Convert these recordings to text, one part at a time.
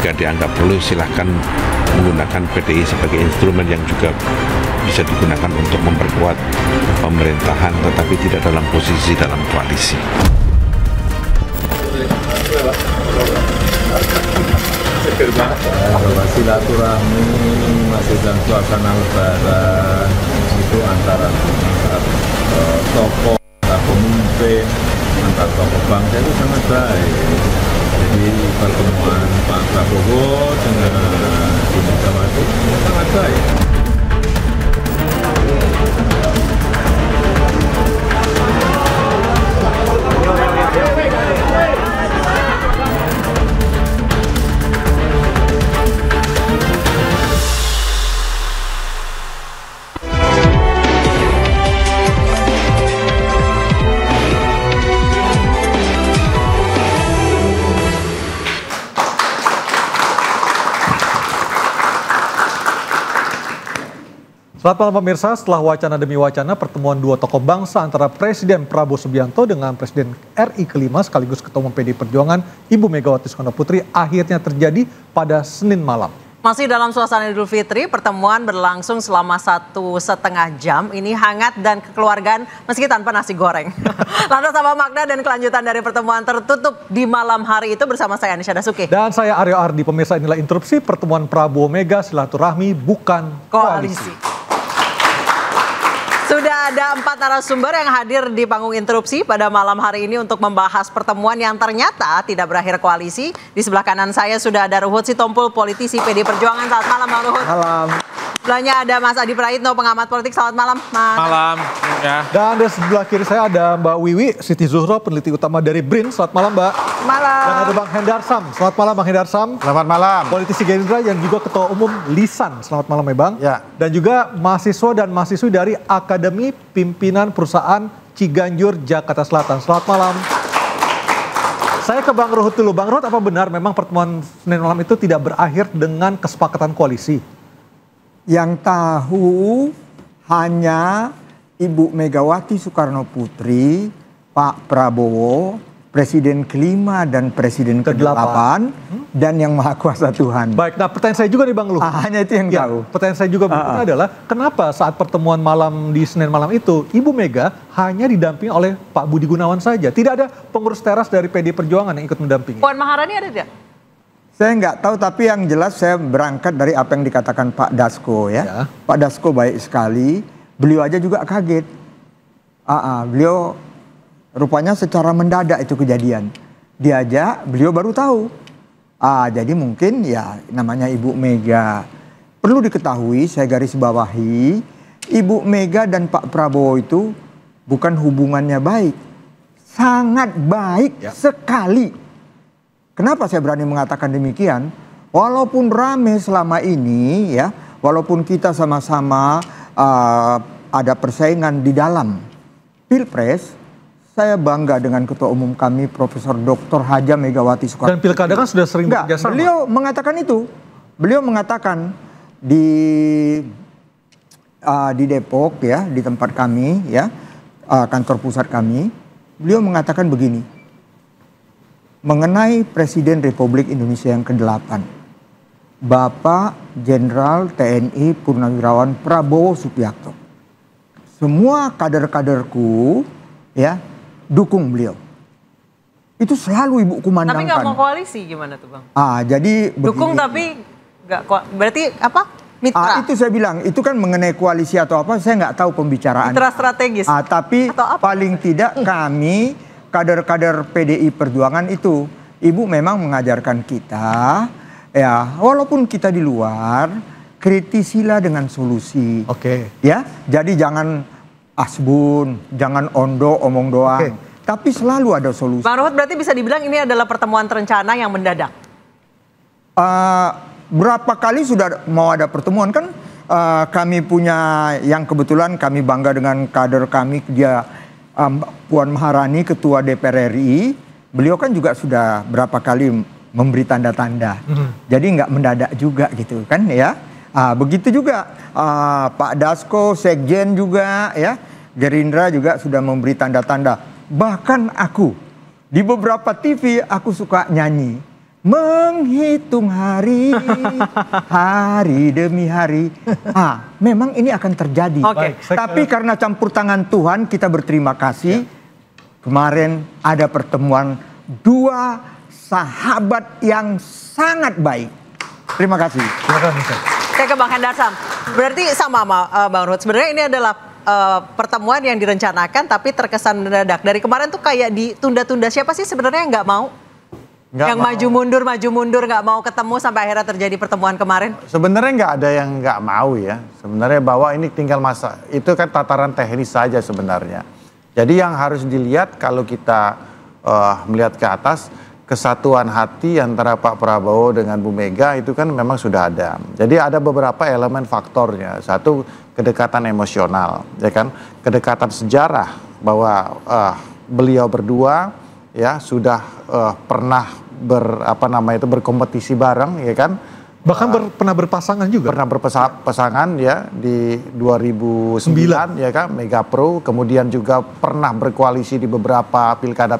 jika dianggap perlu silahkan menggunakan PDI sebagai instrumen yang juga bisa digunakan untuk memperkuat pemerintahan, tetapi tidak dalam posisi dalam koalisi. Silaturahmi masih dalam suasana lebaran itu antara tokoh, antar pemimpin, antar tokoh bangsa itu sangat baik. Jadi pertemuan Pak Prabowo dengan Ibu Megawati sangat baik. Selamat malam pemirsa, setelah wacana demi wacana pertemuan dua tokoh bangsa antara Presiden Prabowo Subianto dengan Presiden RI kelima sekaligus Ketua Umum PDI Perjuangan Ibu Megawati Soekarno Putri akhirnya terjadi pada Senin malam. Masih dalam suasana Idul Fitri, pertemuan berlangsung selama 1,5 jam. Ini hangat dan kekeluargaan meski tanpa nasi goreng. Lantas apa makna dan kelanjutan dari pertemuan tertutup di malam hari itu bersama saya Anisha Dasuki. Dan saya Aryo Ardi, pemirsa inilah interupsi pertemuan Prabowo Mega silaturahmi bukan koalisi. Sudah ada 4 narasumber yang hadir di panggung interupsi pada malam hari ini untuk membahas pertemuan yang ternyata tidak berakhir koalisi. Di sebelah kanan saya sudah ada Ruhut Sitompul, politisi PDI Perjuangan. Selamat malam Bang Ruhut. Malam. Sebelahnya ada Mas Adi Praitno, pengamat politik. Selamat malam Mas. Malam. Ya. Dan di sebelah kiri saya ada Mbak Wiwi Siti Zuhro, peneliti utama dari BRIN. Selamat malam Mbak. Malam. Dan ada Bang Hendar Sam. Selamat malam Bang Hendar Sam. Selamat malam. Politisi Gerindra yang juga Ketua Umum Lisan. Selamat malam ya Bang. Ya. Dan juga mahasiswa dan mahasiswi dari Akademi Pimpinan Perusahaan Ciganjur, Jakarta Selatan. Selamat malam. Saya ke Bang Ruhut dulu. Bang Ruhut, apa benar memang pertemuan Senin malam itu tidak berakhir dengan kesepakatan koalisi? Yang tahu hanya Ibu Megawati Soekarno Putri, Pak Prabowo, Presiden kelima dan Presiden ke-8, dan yang Maha Kuasa Tuhan. Baik, nah pertanyaan saya juga nih Bang Luhut. Hanya itu yang tahu. Pertanyaan saya juga adalah kenapa saat pertemuan malam di Senin malam itu Ibu Mega hanya didampingi oleh Pak Budi Gunawan saja? Tidak ada pengurus teras dari PDI Perjuangan yang ikut mendampingi? Puan Maharani ada tidak? Saya nggak tahu, tapi yang jelas saya berangkat dari apa yang dikatakan Pak Dasko ya. Pak Dasko baik sekali, beliau aja juga kaget. Beliau rupanya secara mendadak itu kejadian. Diajak, beliau baru tahu. Jadi mungkin ya namanya Ibu Mega. Perlu diketahui, saya garis bawahi, Ibu Mega dan Pak Prabowo itu bukan hubungannya baik. Sangat baik sekali. Kenapa saya berani mengatakan demikian? Walaupun rame selama ini ya, walaupun kita sama-sama ada persaingan di dalam Pilpres, saya bangga dengan Ketua Umum kami Profesor Dr. Haja Megawati Soekarno. Dan pilkada kan sudah sering bekerja sama. Beliau mengatakan itu. Beliau mengatakan di Depok ya, di tempat kami ya, kantor pusat kami, beliau mengatakan begini. Mengenai Presiden Republik Indonesia yang ke-8, Bapak Jenderal TNI Purnawirawan Prabowo Subianto. Semua kader-kaderku ya dukung beliau. Itu selalu Ibu kumandangkan. Tapi nggak mau koalisi gimana tuh Bang? Jadi dukung begini. tapi nggak berarti apa? Mitra. Itu saya bilang, itu kan mengenai koalisi atau apa, saya nggak tahu pembicaraan. Mitra strategis. Tapi paling tidak kami kader-kader PDI Perjuangan itu, Ibu memang mengajarkan kita, ya walaupun kita di luar, kritisilah dengan solusi. Ya, jadi jangan asbun, jangan ondo, omong doang. Tapi selalu ada solusi. Bang Ruhut, berarti bisa dibilang ini adalah pertemuan terencana yang mendadak? Berapa kali sudah mau ada pertemuan kan? Kami punya yang kebetulan kami bangga dengan kader kami, dia Puan Maharani, Ketua DPR RI, beliau kan juga sudah berapa kali memberi tanda-tanda. Jadi nggak mendadak juga gitu kan ya. Begitu juga Pak Dasko, Sekjen juga ya, Gerindra juga sudah memberi tanda-tanda. Bahkan aku, di beberapa TV aku suka nyanyi. menghitung hari, hari demi hari. Memang ini akan terjadi. Tapi karena campur tangan Tuhan, kita berterima kasih. Kemarin ada pertemuan dua sahabat yang sangat baik. Terima kasih. Saya ke Bang Hendarsam. Berarti sama Bang Ruhut. Sebenarnya ini adalah pertemuan yang direncanakan tapi terkesan mendadak. Dari kemarin tuh kayak ditunda-tunda. Siapa sih sebenarnya yang nggak mau? Yang maju mundur nggak mau ketemu sampai akhirnya terjadi pertemuan kemarin? Sebenarnya nggak ada yang nggak mau ya. Sebenarnya bahwa ini tinggal masa. Itu kan tataran teknis saja sebenarnya. Jadi yang harus dilihat kalau kita melihat ke atas, kesatuan hati antara Pak Prabowo dengan Bu Mega itu kan memang sudah ada. Jadi ada beberapa elemen faktornya. Satu, kedekatan emosional, ya kan? Kedekatan sejarah bahwa beliau berdua ya sudah pernah berkompetisi bareng, ya kan? Bahkan pernah berpasangan juga. Pernah berpasangan ya di 2009 ya kan, Mega Pro, kemudian juga pernah berkoalisi di beberapa pilkada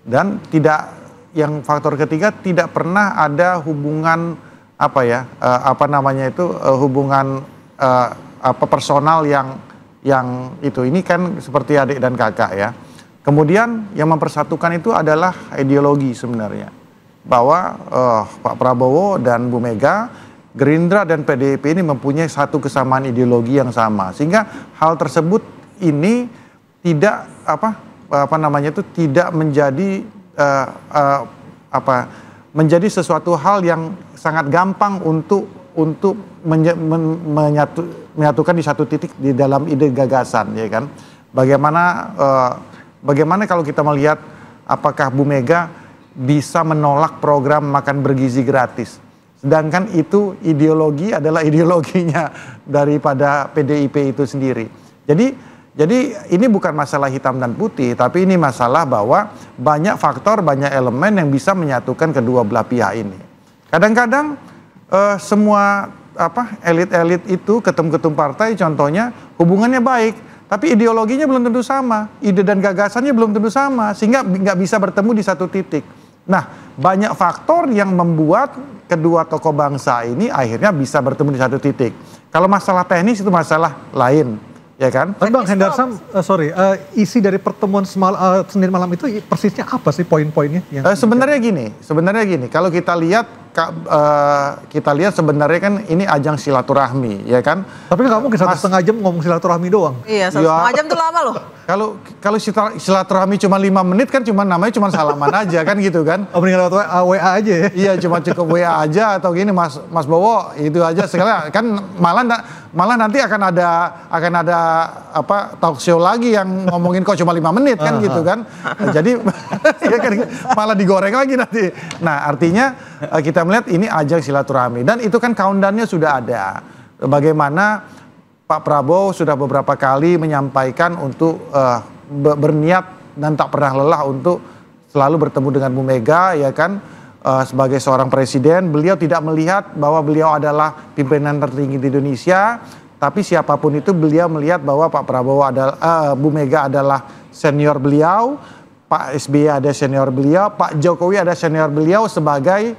dan yang faktor ketiga tidak pernah ada hubungan hubungan personal yang itu. Ini kan seperti adik dan kakak ya. Kemudian yang mempersatukan itu adalah ideologi sebenarnya. Bahwa Pak Prabowo dan Bu Mega, Gerindra dan PDIP ini mempunyai satu kesamaan ideologi yang sama. Sehingga hal tersebut ini tidak tidak menjadi menjadi sesuatu hal yang sangat gampang untuk menyatukan di satu titik di dalam ide gagasan, ya kan? Bagaimana kalau kita melihat apakah Bu Mega bisa menolak program makan bergizi gratis, sedangkan itu ideologi adalah ideologinya daripada PDIP itu sendiri. Jadi ini bukan masalah hitam dan putih, tapi ini masalah bahwa banyak faktor, banyak elemen yang bisa menyatukan kedua belah pihak ini. Kadang-kadang semua elit-elit itu, ketum-ketum partai contohnya hubungannya baik, tapi ideologinya belum tentu sama, ide dan gagasannya belum tentu sama, sehingga nggak bisa bertemu di satu titik. Nah, banyak faktor yang membuat kedua tokoh bangsa ini akhirnya bisa bertemu di satu titik. Kalau masalah teknis itu masalah lain, ya kan? Bang Hendarsam, isi dari pertemuan Senin malam itu persisnya apa sih poin-poinnya? Sebenarnya gini, kalau kita lihat sebenarnya kan ini ajang silaturahmi, ya kan? Tapi nggak mungkin 1,5 jam ngomong silaturahmi doang. Iya, 1,5 jam tuh lama loh. Kalau silaturahmi cuma 5 menit kan namanya cuma salaman aja kan gitu kan? Mending lewat WA aja ya? Iya, cuma cukup WA aja atau gini Mas Bowo itu aja sekali kan malah nanti akan ada talk show lagi yang ngomongin kok cuma 5 menit kan gitu kan? Jadi ya kan malah digoreng lagi nanti. Nah, artinya kita melihat ini ajang silaturahmi dan itu kan countdown-nya sudah ada. Bagaimana Pak Prabowo sudah beberapa kali menyampaikan untuk berniat dan tak pernah lelah untuk selalu bertemu dengan Bu Mega, ya kan? Sebagai seorang presiden, beliau tidak melihat bahwa beliau adalah pimpinan tertinggi di Indonesia, tapi siapapun itu beliau melihat bahwa Pak Prabowo Bu Mega adalah senior beliau, Pak SBY ada senior beliau, Pak Jokowi ada senior beliau sebagai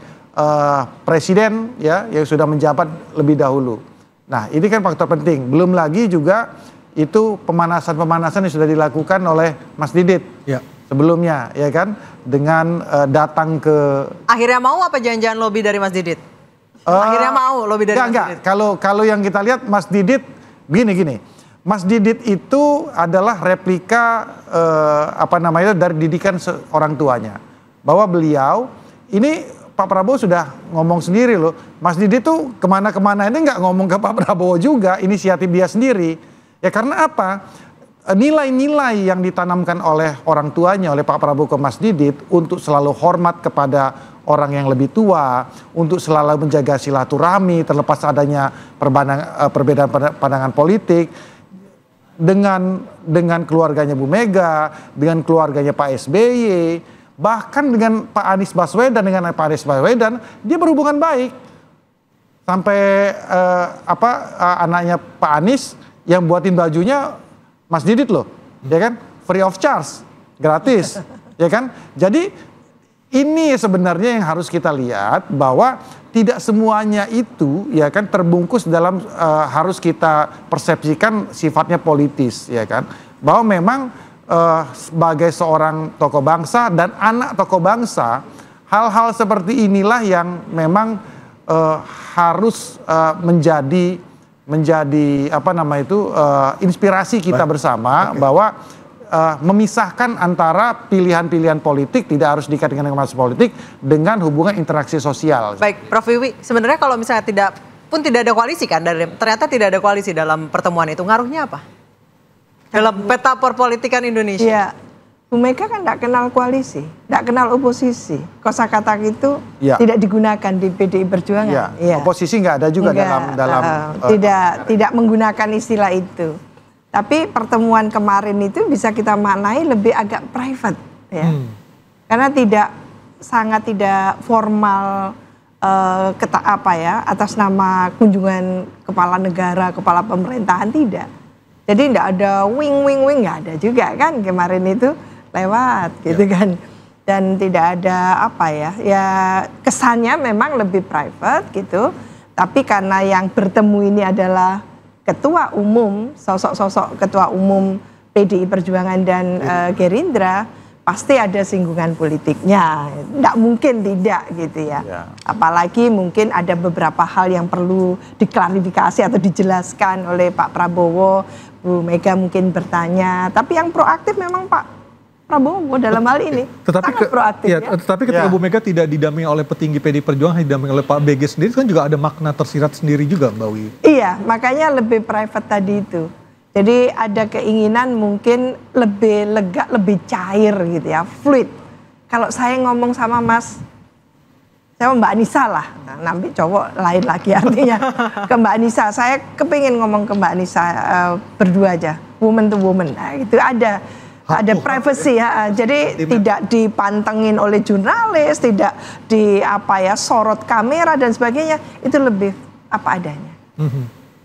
presiden ya yang sudah menjabat lebih dahulu. Nah, ini kan faktor penting. Belum lagi juga itu pemanasan yang sudah dilakukan oleh Mas Didit sebelumnya, ya kan? Dengan datang ke... Akhirnya mau apa jangan-jangan lobby dari Mas Didit? Akhirnya mau lobby dari Mas Didit? Kalau yang kita lihat Mas Didit, gini. Mas Didit itu adalah replika dari didikan orang tuanya. Bahwa beliau ini... Pak Prabowo sudah ngomong sendiri loh, Mas Didit tuh kemana-kemana ini nggak ngomong ke Pak Prabowo juga, inisiatif dia sendiri. Ya karena apa? Nilai-nilai yang ditanamkan oleh orang tuanya, oleh Pak Prabowo ke Mas Didit untuk selalu hormat kepada orang yang lebih tua, untuk selalu menjaga silaturahmi terlepas adanya perbedaan pandangan politik, dengan keluarganya Bu Mega, dengan keluarganya Pak SBY, bahkan dengan Pak Anies Baswedan, dia berhubungan baik. Sampai anaknya Pak Anies yang buatin bajunya Mas Didit loh, ya kan? Free of charge, gratis, ya kan? Jadi ini sebenarnya yang harus kita lihat, bahwa tidak semuanya itu ya kan terbungkus dalam harus kita persepsikan sifatnya politis, ya kan, bahwa memang sebagai seorang tokoh bangsa dan anak tokoh bangsa, hal-hal seperti inilah yang memang harus menjadi apa nama itu inspirasi kita bersama, bahwa memisahkan antara pilihan-pilihan politik, tidak harus dikaitkan dengan masalah politik, dengan hubungan interaksi sosial. Baik, Prof. Wiwi, sebenarnya kalau misalnya tidak ada koalisi kan, ternyata tidak ada koalisi dalam pertemuan itu, ngaruhnya apa dalam peta perpolitikan Indonesia? Iya, Bu Mega kan tidak kenal koalisi, tidak kenal oposisi. Kosakata itu tidak digunakan di PDI Perjuangan. Ya, oposisi nggak ada juga dalam tidak menggunakan istilah itu. Tapi pertemuan kemarin itu bisa kita maknai lebih agak private, ya, karena sangat tidak formal, atas nama kunjungan kepala negara, kepala pemerintahan, tidak. Jadi tidak ada wing nggak ada juga kan kemarin itu lewat gitu kan, dan tidak ada ya kesannya memang lebih private gitu. Tapi karena yang bertemu ini adalah ketua umum, sosok ketua umum PDI Perjuangan dan Gerindra, pasti ada singgungan politiknya, tidak mungkin tidak gitu ya. Apalagi mungkin ada beberapa hal yang perlu diklarifikasi atau dijelaskan oleh Pak Prabowo. Bu Mega mungkin bertanya, tapi yang proaktif memang Pak Prabowo dalam hal ini sangat proaktif. Ya. Tetapi ketika Bu Mega tidak didampingi oleh petinggi PDI Perjuangan, didampingi oleh Pak BG sendiri, kan juga ada makna tersirat sendiri juga, Mbak Wiwi. Iya, makanya lebih private tadi itu. Jadi ada keinginan mungkin lebih lega, lebih cair gitu ya, fluid. Kalau saya ngomong sama saya Mbak Anissa lah, nanti cowok lain lagi artinya ke Mbak Anissa. Saya kepingin ngomong ke Mbak Anissa berdua aja, woman to woman. Nah, itu ada privacy ya. Jadi tidak dipantengin oleh jurnalis, tidak sorot kamera dan sebagainya. Itu lebih apa adanya.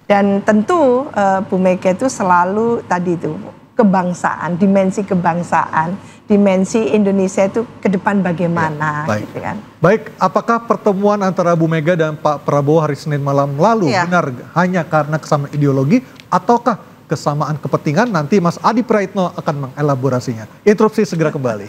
Dan tentu Bu Mega itu selalu tadi itu kebangsaan, dimensi kebangsaan, dimensi Indonesia itu ke depan bagaimana, gitu kan. Baik, apakah pertemuan antara Bu Mega dan Pak Prabowo hari Senin malam lalu benar hanya karena kesamaan ideologi ataukah kesamaan kepentingan? Nanti Mas Adi Praitno akan mengelaborasinya. Interupsi segera kembali.